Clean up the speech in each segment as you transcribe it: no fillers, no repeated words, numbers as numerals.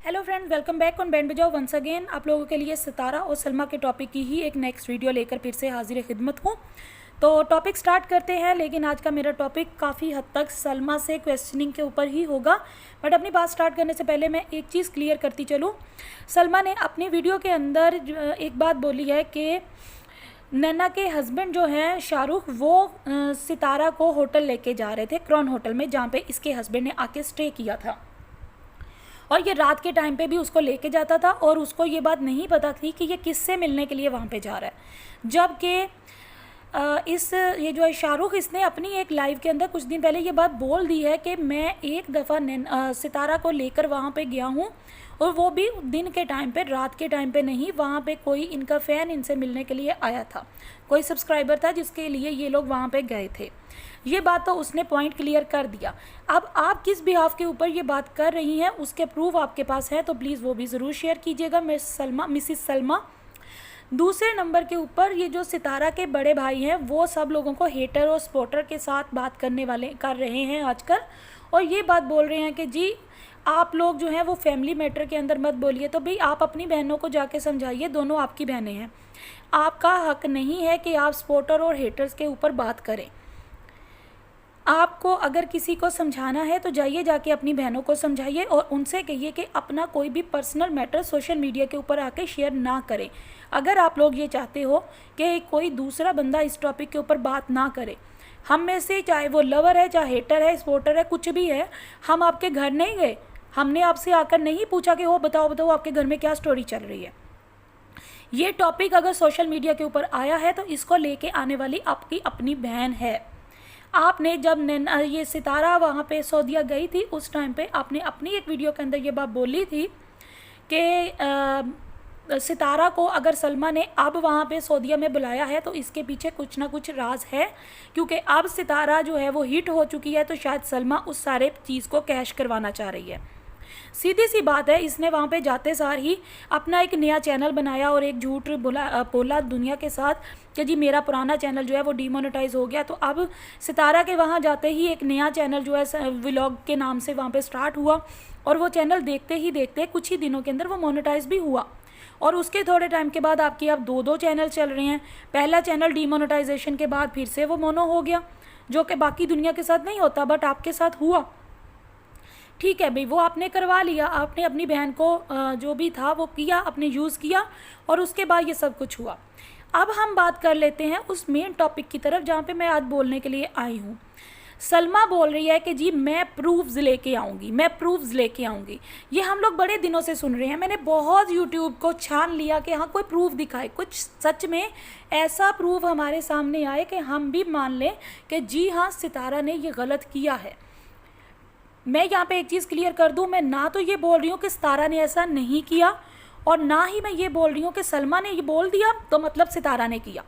Hello friends, welcome back on band बजाओ once again. आप लोगों के लिए सितारा और सलमा के टॉपिक की ही एक नेक्स्ट वीडियो लेकर फिर से हाजिर खिदमत हूँ। तो टॉपिक स्टार्ट करते हैं, लेकिन आज का मेरा टॉपिक काफ़ी हद तक सलमा से क्वेश्चनिंग के ऊपर ही होगा। बट अपनी बात स्टार्ट करने से पहले मैं एक चीज़ क्लियर करती चलूँ। सलमा ने अपनी वीडियो के अंदर एक बात बोली है कि नैना के हस्बैंड जो हैं शाहरुख, वो सितारा को होटल लेके जा रहे थे, क्रॉन होटल में, जहाँ पे इसके हस्बैंड ने आके स्टे किया था। और ये रात के टाइम पे भी उसको लेके जाता था और उसको ये बात नहीं पता थी कि ये किससे मिलने के लिए वहाँ पे जा रहा है। जबकि ये जो है शाहरुख, इसने अपनी एक लाइव के अंदर कुछ दिन पहले ये बात बोल दी है कि मैं एक दफ़ा सितारा को लेकर वहाँ पे गया हूँ, और वो भी दिन के टाइम पे, रात के टाइम पे नहीं। वहाँ पे कोई इनका फ़ैन इनसे मिलने के लिए आया था, कोई सब्सक्राइबर था जिसके लिए ये लोग वहाँ पे गए थे। ये बात तो उसने पॉइंट क्लियर कर दिया। अब आप किस बिहाफ के ऊपर ये बात कर रही हैं, उसके प्रूफ आपके पास है तो प्लीज़ वो भी ज़रूर शेयर कीजिएगा मिसिस सलमा। दूसरे नंबर के ऊपर, ये जो सितारा के बड़े भाई हैं वो सब लोगों को हेटर और स्पॉटर के साथ बात कर रहे हैं आजकल, और ये बात बोल रहे हैं कि जी आप लोग जो हैं वो फैमिली मैटर के अंदर मत बोलिए। तो भाई आप अपनी बहनों को जाके समझाइए, दोनों आपकी बहनें हैं। आपका हक नहीं है कि आप स्पॉटर और हेटर्स के ऊपर बात करें। आपको अगर किसी को समझाना है तो जाइए, जाके अपनी बहनों को समझाइए और उनसे कहिए कि अपना कोई भी पर्सनल मैटर सोशल मीडिया के ऊपर आके शेयर ना करें। अगर आप लोग ये चाहते हो कि कोई दूसरा बंदा इस टॉपिक के ऊपर बात ना करे, हम में से चाहे वो लवर है, चाहे हेटर है, सपोर्टर है, कुछ भी है, हम आपके घर नहीं गए, हमने आपसे आकर नहीं पूछा कि हो बताओ आपके घर में क्या स्टोरी चल रही है। ये टॉपिक अगर सोशल मीडिया के ऊपर आया है तो इसको लेके आने वाली आपकी अपनी बहन है। आपने जब ये सितारा वहाँ पे सऊदीया गई थी, उस टाइम पे आपने अपनी एक वीडियो के अंदर ये बात बोली थी कि सितारा को अगर सलमा ने अब वहाँ पे सऊदीया में बुलाया है तो इसके पीछे कुछ ना कुछ राज है, क्योंकि अब सितारा जो है वो हिट हो चुकी है, तो शायद सलमा उस सारे चीज़ को कैश करवाना चाह रही है। सीधी सी बात है, इसने वहाँ पे जाते सार ही अपना एक नया चैनल बनाया और एक झूठ बोला दुनिया के साथ कि जी मेरा पुराना चैनल जो है वो डीमोनेटाइज हो गया। तो अब सितारा के वहाँ जाते ही एक नया चैनल जो है व्लॉग के नाम से वहाँ पे स्टार्ट हुआ, और वो चैनल देखते ही देखते कुछ ही दिनों के अंदर वो मोनेटाइज भी हुआ। और उसके थोड़े टाइम के बाद आपकी अब दो चैनल चल रहे हैं। पहला चैनल डीमोनेटाइजेशन के बाद फिर से वो मोनो हो गया, जो कि बाकी दुनिया के साथ नहीं होता, बट आपके साथ हुआ। ठीक है भाई, वो आपने करवा लिया, आपने अपनी बहन को जो भी था वो किया, आपने यूज़ किया, और उसके बाद ये सब कुछ हुआ। अब हम बात कर लेते हैं उस मेन टॉपिक की तरफ जहाँ पे मैं आज बोलने के लिए आई हूँ। सलमा बोल रही है कि जी मैं प्रूफ्स लेके आऊँगी, मैं प्रूफ्स लेके आऊँगी। ये हम लोग बड़े दिनों से सुन रहे हैं, मैंने बहुत यूट्यूब को छान लिया कि हाँ कोई प्रूफ दिखाए, कुछ सच में ऐसा प्रूफ हमारे सामने आए कि हम भी मान लें कि जी हाँ सितारा ने ये गलत किया है। मैं यहाँ पे एक चीज़ क्लियर कर दूँ, मैं ना तो ये बोल रही हूँ कि सितारा ने ऐसा नहीं किया, और ना ही मैं ये बोल रही हूँ कि सलमा ने ये बोल दिया तो मतलब सितारा ने किया।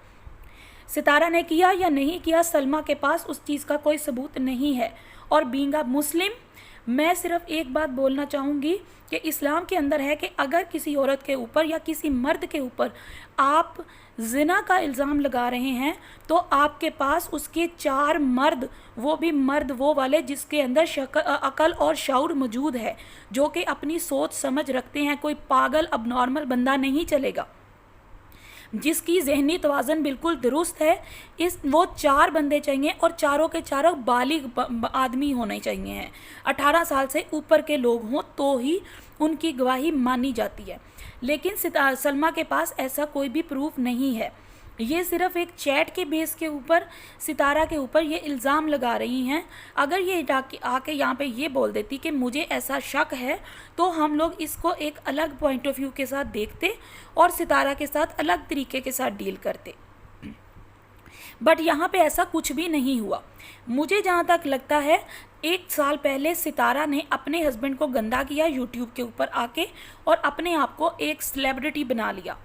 सितारा ने किया या नहीं किया, सलमा के पास उस चीज़ का कोई सबूत नहीं है। और बीइंग अ मुस्लिम, मैं सिर्फ एक बात बोलना चाहूँगी कि इस्लाम के अंदर है कि अगर किसी औरत के ऊपर या किसी मर्द के ऊपर आप जिना का इल्ज़ाम लगा रहे हैं तो आपके पास उसके 4 मर्द, वो भी मर्द वो वाले जिसके अंदर अकल और शऊर मौजूद है, जो कि अपनी सोच समझ रखते हैं, कोई पागल अब नॉर्मल बंदा नहीं चलेगा, जिसकी जहनी तवाज़न बिल्कुल दुरुस्त है। वो 4 बंदे चाहिए, और चारों के चारों बालिग आदमी होने चाहिए हैं, 18 साल से ऊपर के लोग हों तो ही उनकी गवाही मानी जाती है। लेकिन सलमा के पास ऐसा कोई भी प्रूफ नहीं है। ये सिर्फ एक चैट के बेस के ऊपर सितारा के ऊपर ये इल्ज़ाम लगा रही हैं। अगर ये आके यहाँ पे ये बोल देती कि मुझे ऐसा शक है, तो हम लोग इसको एक अलग पॉइंट ऑफ व्यू के साथ देखते और सितारा के साथ अलग तरीके के साथ डील करते। बट यहाँ पे ऐसा कुछ भी नहीं हुआ। मुझे जहाँ तक लगता है 1 साल पहले सितारा ने अपने हस्बैंड को गंदा किया यूट्यूब के ऊपर आके, और अपने आप को एक सेलिब्रिटी बना लिया,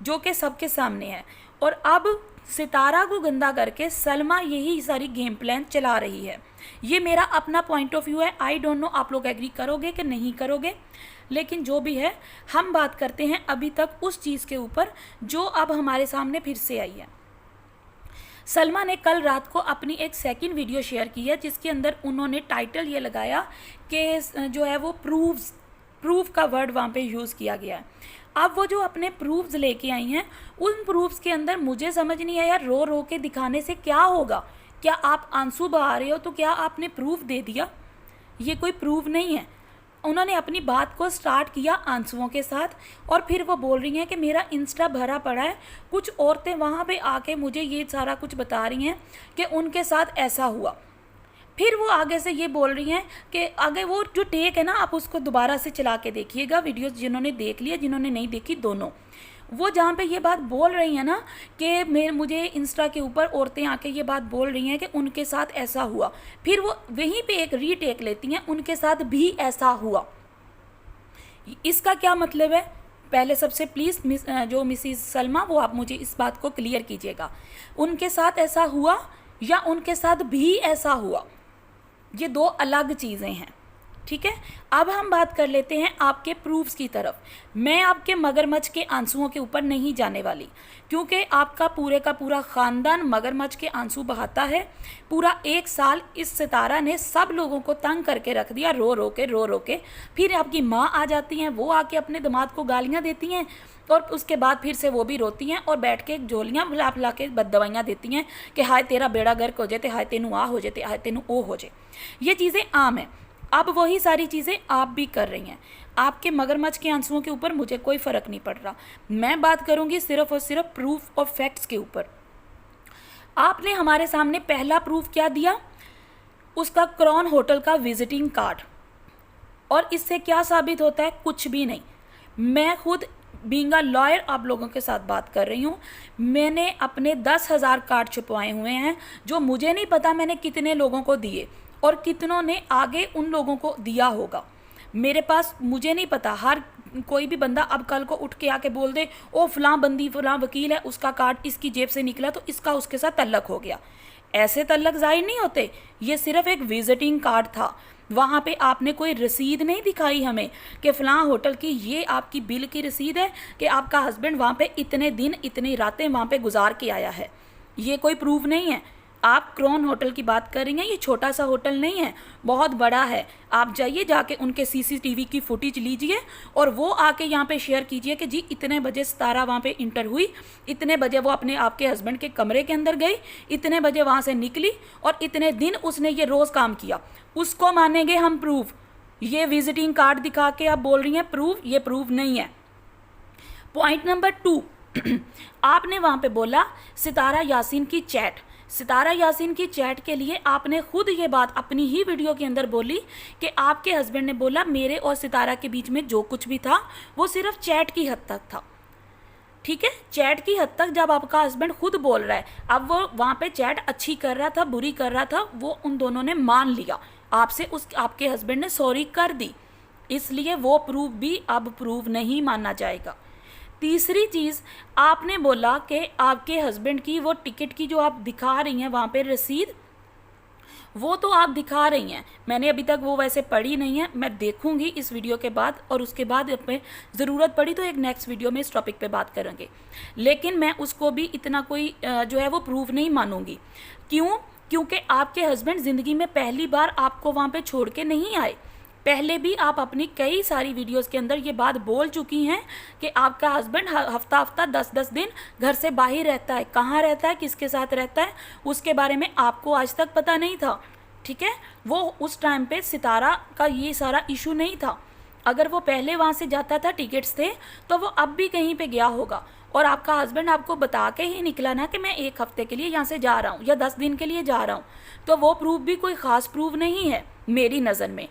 जो कि सबके सामने है। और अब सितारा को गंदा करके सलमा यही सारी गेम प्लान चला रही है। ये मेरा अपना पॉइंट ऑफ व्यू है। आई डोंट नो आप लोग एग्री करोगे कि नहीं करोगे, लेकिन जो भी है हम बात करते हैं अभी तक उस चीज़ के ऊपर जो अब हमारे सामने फिर से आई है। सलमा ने कल रात को अपनी एक सेकंड वीडियो शेयर की है, जिसके अंदर उन्होंने टाइटल ये लगाया कि जो है वो प्रूव्स प्रूफ का वर्ड वहाँ पे यूज़ किया गया है। अब वो जो अपने प्रूफ्स लेके आई हैं, उन प्रूफ्स के अंदर मुझे समझ नहीं आया रो रो के दिखाने से क्या होगा। क्या आप आंसू बहा रहे हो तो क्या आपने प्रूफ दे दिया? ये कोई प्रूफ नहीं है। उन्होंने अपनी बात को स्टार्ट किया आंसुओं के साथ, और फिर वो बोल रही हैं कि मेरा इंस्टा भरा पड़ा है। कुछ औरतें वहाँ पे आके मुझे ये सारा कुछ बता रही हैं कि उनके साथ ऐसा हुआ। फिर वो आगे से ये बोल रही हैं कि आगे वो जो टेक है ना, आप उसको दोबारा से चला के देखिएगा, वीडियोस जिन्होंने देख लिया, जिन्होंने नहीं देखी दोनों। वो जहाँ पे ये बात बोल रही हैं ना कि मुझे इंस्टा के ऊपर औरतें आके ये बात बोल रही हैं कि उनके साथ ऐसा हुआ, फिर वो वहीं पे एक रीटेक लेती हैं, उनके साथ भी ऐसा हुआ। इसका क्या मतलब है? पहले सबसे प्लीज़ जो मिसिस सलमा, वो आप मुझे इस बात को क्लियर कीजिएगा, उनके साथ ऐसा हुआ या उनके साथ भी ऐसा हुआ? ये दो अलग चीज़ें हैं, ठीक है। अब हम बात कर लेते हैं आपके प्रूफ्स की तरफ। मैं आपके मगरमच्छ के आंसुओं के ऊपर नहीं जाने वाली, क्योंकि आपका पूरे का पूरा ख़ानदान मगरमच्छ के आंसू बहाता है। पूरा 1 साल इस सितारा ने सब लोगों को तंग करके रख दिया, रो रो के। फिर आपकी माँ आ जाती हैं, वो आके अपने दामाद को गालियाँ देती हैं, और उसके बाद फिर से वो भी रोती हैं और बैठ के झोलियाँ फुला के बददवाइयाँ देती हैं कि हाय तेरा बेड़ा गर्क हो जाए, हाय तेनू आ हो जाए, हाय तेनू ओ हो जाए। ये चीज़ें आम हैं। अब वही सारी चीज़ें आप भी कर रही हैं। आपके मगरमच्छ के आंसुओं के ऊपर मुझे कोई फ़र्क नहीं पड़ रहा। मैं बात करूँगी सिर्फ और सिर्फ प्रूफ और फैक्ट्स के ऊपर। आपने हमारे सामने पहला प्रूफ क्या दिया? उसका क्रॉन होटल का विजिटिंग कार्ड। और इससे क्या साबित होता है? कुछ भी नहीं। मैं खुद बीइंग अ लॉयर आप लोगों के साथ बात कर रही हूँ। मैंने अपने 10,000 कार्ड छुपवाए हुए हैं, जो मुझे नहीं पता मैंने कितने लोगों को दिए और कितनों ने आगे उन लोगों को दिया होगा। मेरे पास, मुझे नहीं पता, हर कोई भी बंदा अब कल को उठ के आके बोल दे ओ फलां बंदी फलां वकील है, उसका कार्ड इसकी जेब से निकला तो इसका उसके साथ तल्लक हो गया। ऐसे तल्लक ज़ाहिर नहीं होते। ये सिर्फ एक विजिटिंग कार्ड था। वहाँ पे आपने कोई रसीद नहीं दिखाई हमें कि फ़लाँ होटल की ये आपकी बिल की रसीद है कि आपका हस्बैंड वहाँ पे इतने दिन इतनी रातें वहाँ पे गुजार के आया है। ये कोई प्रूफ नहीं है। आप क्रॉन होटल की बात कर रही हैं, ये छोटा सा होटल नहीं है, बहुत बड़ा है। आप जाइए, जाके उनके सीसीटीवी की फुटेज लीजिए और वो आके यहाँ पे शेयर कीजिए कि जी इतने बजे सितारा वहाँ पे इंटर हुई, इतने बजे वो अपने आपके हस्बैंड के कमरे के अंदर गई, इतने बजे वहाँ से निकली और इतने दिन उसने ये रोज़ काम किया। उसको मानेंगे हम प्रूफ। ये विजिटिंग कार्ड दिखा के आप बोल रही हैं प्रूफ, ये प्रूफ नहीं है। पॉइंट नंबर 2, आपने वहाँ पे बोला सितारा यासीन की चैट। सितारा यासीन की चैट के लिए आपने खुद ये बात अपनी ही वीडियो के अंदर बोली कि आपके हस्बैंड ने बोला मेरे और सितारा के बीच में जो कुछ भी था वो सिर्फ चैट की हद तक था। ठीक है, चैट की हद तक जब आपका हस्बैंड खुद बोल रहा है, अब वो वहाँ पे चैट अच्छी कर रहा था बुरी कर रहा था, वो उन दोनों ने मान लिया आपसे, उस आपके हस्बैंड ने सॉरी कर दी, इसलिए वो प्रूफ भी अब प्रूफ नहीं माना जाएगा। तीसरी चीज़, आपने बोला कि आपके हस्बैंड की वो टिकट की जो आप दिखा रही हैं वहाँ पे रसीद, वो तो आप दिखा रही हैं, मैंने अभी तक वो वैसे पढ़ी नहीं है, मैं देखूंगी इस वीडियो के बाद और उसके बाद अपने ज़रूरत पड़ी तो एक नेक्स्ट वीडियो में इस टॉपिक पे बात करेंगे। लेकिन मैं उसको भी इतना कोई जो है वो प्रूफ नहीं मानूंगी। क्यों? क्योंकि आपके हस्बैंड ज़िंदगी में पहली बार आपको वहाँ पे छोड़ के नहीं आए। पहले भी आप अपनी कई सारी वीडियोस के अंदर ये बात बोल चुकी हैं कि आपका हस्बैंड हफ्ता 10-10 दिन घर से बाहर रहता है। कहाँ रहता है, किसके साथ रहता है, उसके बारे में आपको आज तक पता नहीं था। ठीक है, वो उस टाइम पे सितारा का ये सारा इशू नहीं था। अगर वो पहले वहाँ से जाता था, टिकट्स थे, तो वो अब भी कहीं पे गया होगा और आपका हस्बैंड आपको बता के ही निकला ना कि मैं 1 हफ्ते के लिए यहाँ से जा रहा हूँ या 10 दिन के लिए जा रहा हूँ, तो वो प्रूफ भी कोई ख़ास प्रूफ नहीं है मेरी नज़र में।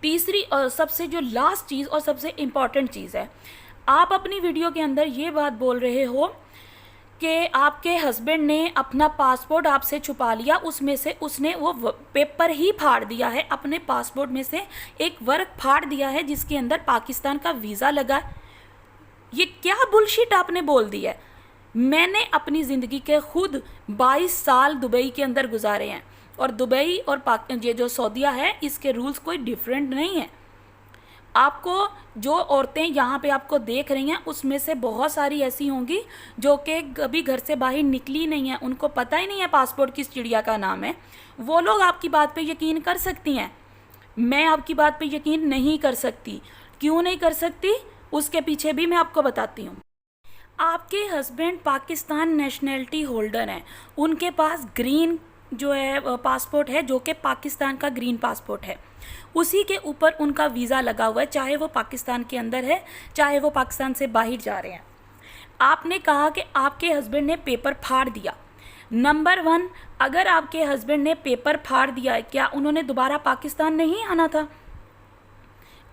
तीसरी और सबसे जो लास्ट चीज़ और सबसे इम्पॉर्टेंट चीज़ है, आप अपनी वीडियो के अंदर ये बात बोल रहे हो कि आपके हस्बैंड ने अपना पासपोर्ट आपसे छुपा लिया, उसमें से उसने वो पेपर ही फाड़ दिया है, अपने पासपोर्ट में से एक वर्क फाड़ दिया है जिसके अंदर पाकिस्तान का वीज़ा लगा। ये क्या बुलशिट आपने बोल दी है। मैंने अपनी ज़िंदगी के खुद 22 साल दुबई के अंदर गुजारे हैं और दुबई और ये जो सऊदीया है इसके रूल्स कोई डिफरेंट नहीं है। आपको जो औरतें यहाँ पे आपको देख रही हैं उसमें से बहुत सारी ऐसी होंगी जो कि कभी घर से बाहर निकली नहीं है, उनको पता ही नहीं है पासपोर्ट किस चिड़िया का नाम है। वो लोग आपकी बात पे यकीन कर सकती हैं। मैं आपकी बात पे यकीन नहीं कर सकती। क्यों नहीं कर सकती, उसके पीछे भी मैं आपको बताती हूँ। आपके हस्बैंड पाकिस्तान नेशनैलिटी होल्डर हैं, उनके पास ग्रीन जो है पासपोर्ट है, जो कि पाकिस्तान का ग्रीन पासपोर्ट है। उसी के ऊपर उनका वीज़ा लगा हुआ है, चाहे वो पाकिस्तान के अंदर है, चाहे वो पाकिस्तान से बाहर जा रहे हैं। आपने कहा कि आपके हस्बैंड ने पेपर फाड़ दिया। नंबर 1, अगर आपके हस्बैंड ने पेपर फाड़ दिया, क्या उन्होंने दोबारा पाकिस्तान नहीं आना था?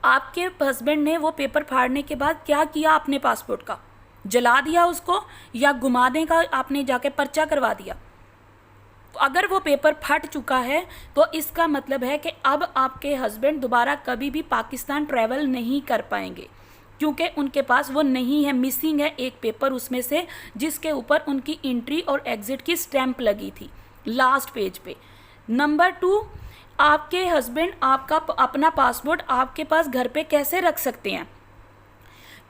आपके हस्बैंड ने वो पेपर फाड़ने के बाद क्या किया अपने पासपोर्ट का? जला दिया उसको, या घुमाने का आपने जाके पर्चा करवा दिया? तो अगर वो पेपर फट चुका है तो इसका मतलब है कि अब आपके हस्बैंड दोबारा कभी भी पाकिस्तान ट्रैवल नहीं कर पाएंगे, क्योंकि उनके पास वो नहीं है, मिसिंग है एक पेपर उसमें से, जिसके ऊपर उनकी एंट्री और एग्ज़िट की स्टैंप लगी थी लास्ट पेज पे। नंबर 2, आपके हस्बैंड आपका अपना पासपोर्ट आपके पास घर पे कैसे रख सकते हैं?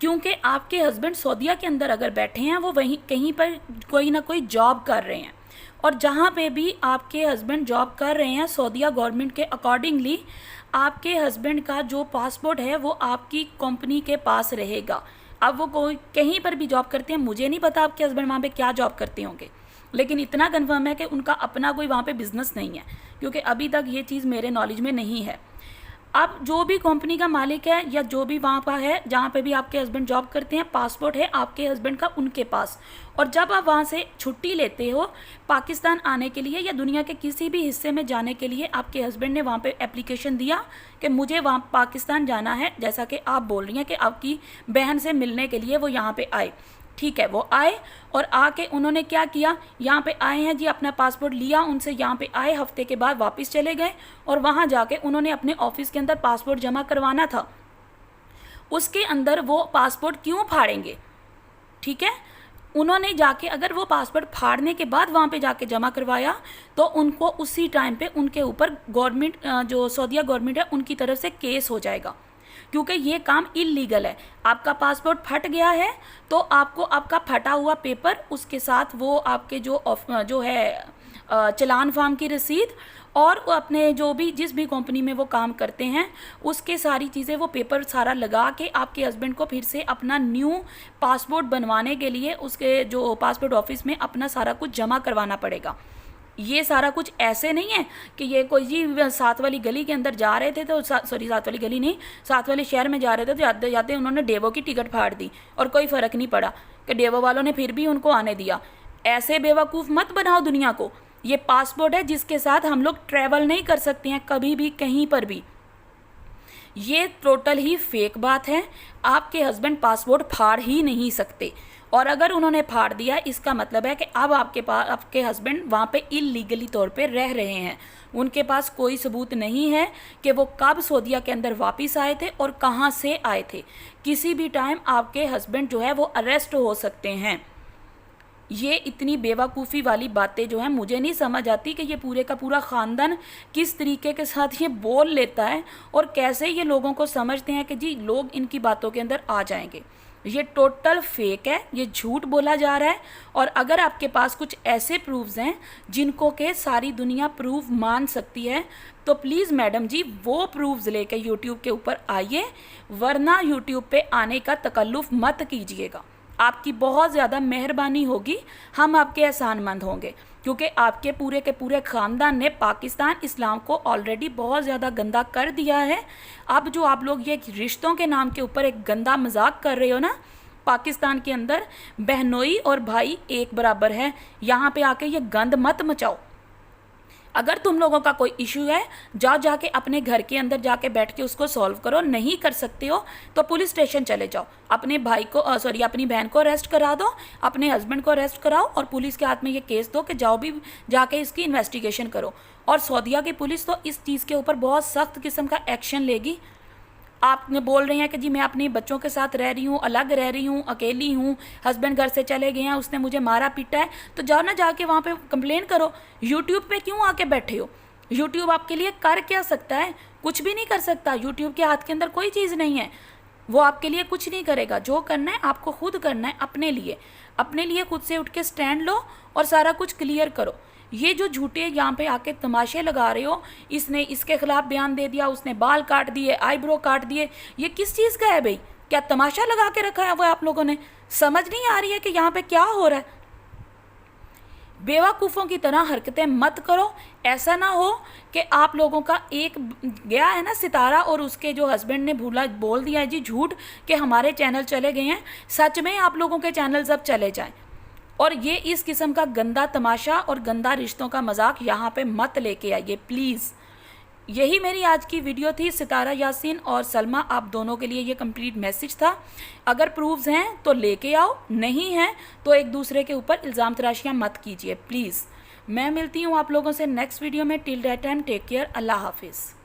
क्योंकि आपके हस्बैंड सऊदीया के अंदर अगर बैठे हैं, वो वहीं कहीं पर कोई ना कोई जॉब कर रहे हैं, और जहाँ पे भी आपके हस्बैंड जॉब कर रहे हैं, सऊदीया गवर्नमेंट के अकॉर्डिंगली आपके हस्बैंड का जो पासपोर्ट है वो आपकी कंपनी के पास रहेगा। अब वो कोई कहीं पर भी जॉब करते हैं, मुझे नहीं पता आपके हस्बैंड वहाँ पे क्या जॉब करते होंगे, लेकिन इतना कन्फर्म है कि उनका अपना कोई वहाँ पे बिज़नेस नहीं है, क्योंकि अभी तक ये चीज़ मेरे नॉलेज में नहीं है। अब जो भी कंपनी का मालिक है या जो भी वहाँ पर है जहाँ पे भी आपके हस्बैंड जॉब करते हैं, पासपोर्ट है आपके हस्बैंड का उनके पास, और जब आप वहाँ से छुट्टी लेते हो पाकिस्तान आने के लिए या दुनिया के किसी भी हिस्से में जाने के लिए, आपके हस्बैंड ने वहाँ पे एप्लीकेशन दिया कि मुझे वहाँ पाकिस्तान जाना है, जैसा कि आप बोल रही हैं कि आपकी बहन से मिलने के लिए वो यहाँ पे आए। ठीक है, वो आए और आके उन्होंने क्या किया, यहाँ पे आए हैं जी, अपना पासपोर्ट लिया उनसे, यहाँ पे आए, हफ्ते के बाद वापस चले गए, और वहाँ जाके उन्होंने अपने ऑफिस के अंदर पासपोर्ट जमा करवाना था। उसके अंदर वो पासपोर्ट क्यों फाड़ेंगे? ठीक है, उन्होंने जाके अगर वो पासपोर्ट फाड़ने के बाद वहाँ पे जाके जमा करवाया तो उनको उसी टाइम पे उनके ऊपर गवर्नमेंट जो सऊदीया गवर्नमेंट है उनकी तरफ से केस हो जाएगा, क्योंकि ये काम इलीगल है। आपका पासपोर्ट फट गया है तो आपको आपका फटा हुआ पेपर, उसके साथ वो आपके जो है चालान फार्म की रसीद, और अपने जो भी जिस भी कंपनी में वो काम करते हैं उसके सारी चीज़ें, वो पेपर सारा लगा के आपके हस्बैंड को फिर से अपना न्यू पासपोर्ट बनवाने के लिए उसके जो पासपोर्ट ऑफिस में अपना सारा कुछ जमा करवाना पड़ेगा। ये सारा कुछ ऐसे नहीं है कि ये कोई जी साथ वाली गली के अंदर जा रहे थे तो सॉरी साथ वाली गली नहीं, साथ वाले शहर में जा रहे थे तो जाते जाते उन्होंने डेवो की टिकट फाड़ दी और कोई फ़र्क नहीं पड़ा कि डेवो वालों ने फिर भी उनको आने दिया। ऐसे बेवकूफ़ मत बनाओ दुनिया को। ये पासपोर्ट है जिसके साथ हम लोग ट्रैवल नहीं कर सकते हैं कभी भी कहीं पर भी। ये टोटल ही फेक बात है। आपके हस्बैंड पासपोर्ट फाड़ ही नहीं सकते, और अगर उन्होंने फाड़ दिया इसका मतलब है कि अब आपके हस्बैंड वहाँ पे इलीगली तौर पे रह रहे हैं। उनके पास कोई सबूत नहीं है कि वो कब सऊदीया के अंदर वापस आए थे और कहाँ से आए थे। किसी भी टाइम आपके हस्बैंड जो है वो अरेस्ट हो सकते हैं। ये इतनी बेवकूफ़ी वाली बातें जो हैं मुझे नहीं समझ आती कि ये पूरे का पूरा ख़ानदान किस तरीके के साथ ये बोल लेता है और कैसे ये लोगों को समझते हैं कि जी लोग इनकी बातों के अंदर आ जाएंगे। ये टोटल फेक है, ये झूठ बोला जा रहा है। और अगर आपके पास कुछ ऐसे प्रूफ्स हैं जिनको के सारी दुनिया प्रूफ मान सकती है तो प्लीज़ मैडम जी वो प्रूफ्स लेके यूट्यूब के ऊपर आइए, वरना यूट्यूब पे आने का तकल्लुफ़ मत कीजिएगा। आपकी बहुत ज़्यादा मेहरबानी होगी, हम आपके एहसानमंद होंगे, क्योंकि आपके पूरे के पूरे ख़ानदान ने पाकिस्तान इस्लाम को ऑलरेडी बहुत ज़्यादा गंदा कर दिया है। अब जो आप लोग ये रिश्तों के नाम के ऊपर एक गंदा मजाक कर रहे हो ना, पाकिस्तान के अंदर बहनोई और भाई एक बराबर है। यहाँ पे आके ये गंद मत मचाओ। अगर तुम लोगों का कोई इशू है जाके अपने घर के अंदर जाके बैठ के उसको सॉल्व करो। नहीं कर सकते हो तो पुलिस स्टेशन चले जाओ, अपने भाई को अपनी बहन को अरेस्ट करा दो, अपने हस्बैंड को अरेस्ट कराओ और पुलिस के हाथ में ये केस दो कि जाओ भी जाके इसकी इन्वेस्टिगेशन करो। और सऊदीया की पुलिस तो इस चीज़ के ऊपर बहुत सख्त किस्म का एक्शन लेगी। आप बोल रहे हैं कि जी मैं अपने बच्चों के साथ रह रही हूँ, अलग रह रही हूँ, अकेली हूँ, हस्बैंड घर से चले गए हैं, उसने मुझे मारा पीटा है, तो जाओ ना जाके वहाँ पे कंप्लेन करो। यूट्यूब पे क्यों आके बैठे हो? यूट्यूब आपके लिए कर क्या सकता है? कुछ भी नहीं कर सकता। यूट्यूब के हाथ के अंदर कोई चीज़ नहीं है, वो आपके लिए कुछ नहीं करेगा। जो करना है आपको खुद करना है, अपने लिए खुद से उठ के स्टैंड लो और सारा कुछ क्लियर करो। ये जो झूठे यहाँ पे आके तमाशे लगा रहे हो, इसने इसके खिलाफ बयान दे दिया, उसने बाल काट दिए, आईब्रो काट दिए, ये किस चीज़ का है भाई? क्या तमाशा लगा के रखा है वो आप लोगों ने? समझ नहीं आ रही है कि यहाँ पे क्या हो रहा है? बेवकूफ़ों की तरह हरकतें मत करो। ऐसा ना हो कि आप लोगों का एक गया है ना सितारा और उसके जो हस्बैंड ने बोल दिया है जी झूठ कि हमारे चैनल चले गए हैं, सच में आप लोगों के चैनल अब चले जाएं। और ये इस किस्म का गंदा तमाशा और गंदा रिश्तों का मजाक यहाँ पे मत लेके आइए प्लीज़। यही मेरी आज की वीडियो थी। सितारा यासीन और सलमा, आप दोनों के लिए ये कंप्लीट मैसेज था। अगर प्रूफ्स हैं तो लेके आओ, नहीं हैं तो एक दूसरे के ऊपर इल्ज़ाम तराशियाँ मत कीजिए प्लीज़। मैं मिलती हूँ आप लोगों से नेक्स्ट वीडियो में। Till that time take care, अल्लाह हाफिज़।